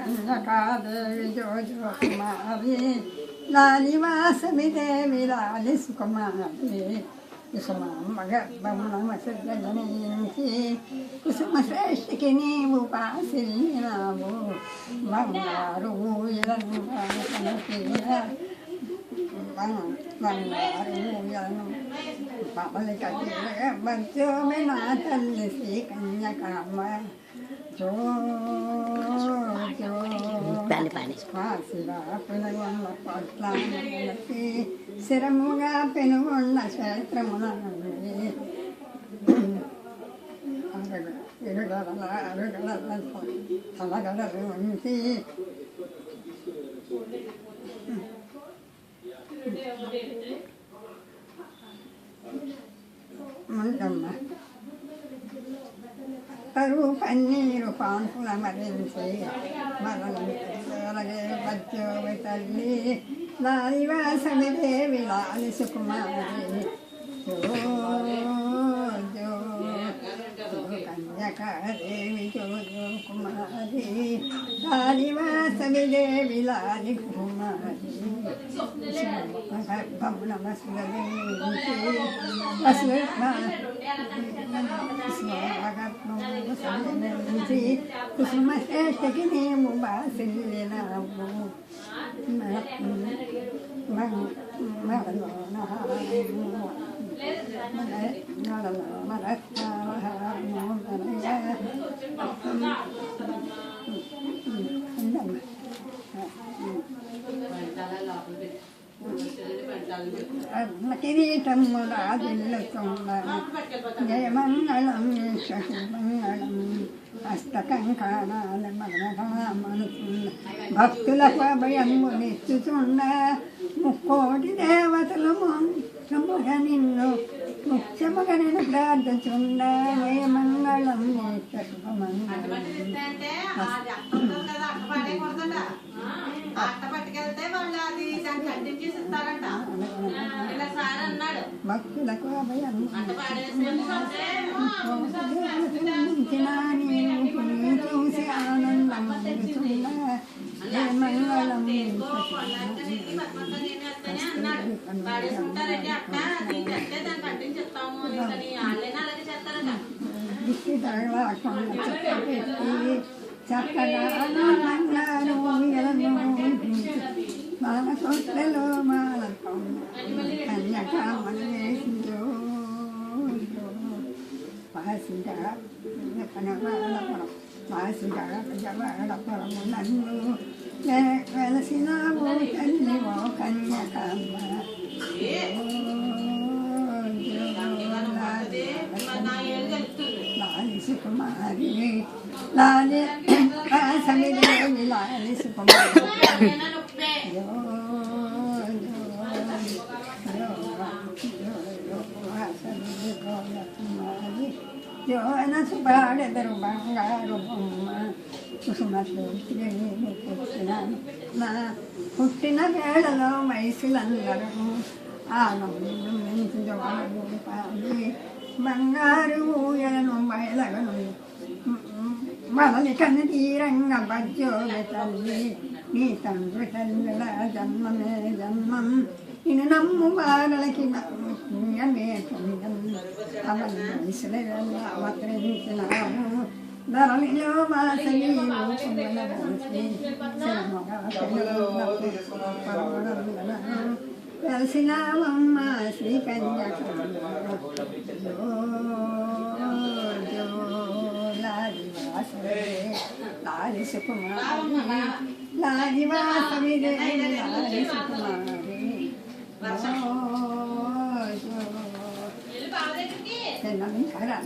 కన్యకాదేవి జోజో కుమారి లాలివాసమి దేవి లాలి సుకుమారి కుసుమాంబ గర్భమునమసరించి కుసుమ శ్రేష్ఠికి నీవు పాసిల్లినావు బంగారు ఊయలను బంగారు ఊయలను పవలి కట్టిగా బచ్చోమె నా తల్లి శ్రీ కన్యకాంబ జో జో శివ పెనుగొండ పట్లకి శిరముగా పెనుగొండ క్షేత్రమున ఇరుగడల అరుగడల తలగడలు ఉంచి ముందమ్మ కరువు పన్నీరు పాన్పుల మరించి మరలగే బచ్చోవి తల్లి లాలివాసమి దేవి లాలి సుకుమారి జో జో కన్యకాదేవి జో జో కుమారి లాలివాసమి దేవి లాలి కుమారి కుసుమ శ్రేష్ఠకి నీవు బాసిల్లినావు కిరీటము రాజిల్లుతున్న జయమంగళం శశిమంగళం హస్తకంకాణాల మనసున్న భక్తులకు అభయమునిచ్చుచుండ ముక్కోటి దేవతలు ముఖ్యముగ నిన్ను ప్రార్థించుండ జయమంగళం శుభమంగళం భక్తులకు అభయం చూసి ఆనందం మంగళం దిక్కి పెట్టి చక్కగా మానసోట్లలో మాలతో కన్యకామణ వేసిందో పాసిగా పనవాడపురం పాసిగా జవాడపురము నన్ను వెలసినావు తల్లి ఓ కన్యకామ్మ లాలి సుకుమారి లాలి వాసమి దేవి లాలి సుకుమారి జోన సుబాడెదరు బంగారు బొమ్మ కుసుమ పుట్టిన వేళలో వయసులందరూ ఆనందించి బంగారు ఊయలను బయలగను వలలి కన్ను తీరంగా బజ్జోవి తల్లి నీ తండ్రి తల్లిల జన్మమే జన్మం నిన్ను నమ్ము బాలలకి పుణ్యమే పుణ్యం అవన్నీ వయసుల అవతరించినాము ధరలిలో వాసవి తెలిసినావమ్మ శ్రీ లాలి సుకుమారి లాలివాసవి లాలి సుకుమారి చాలా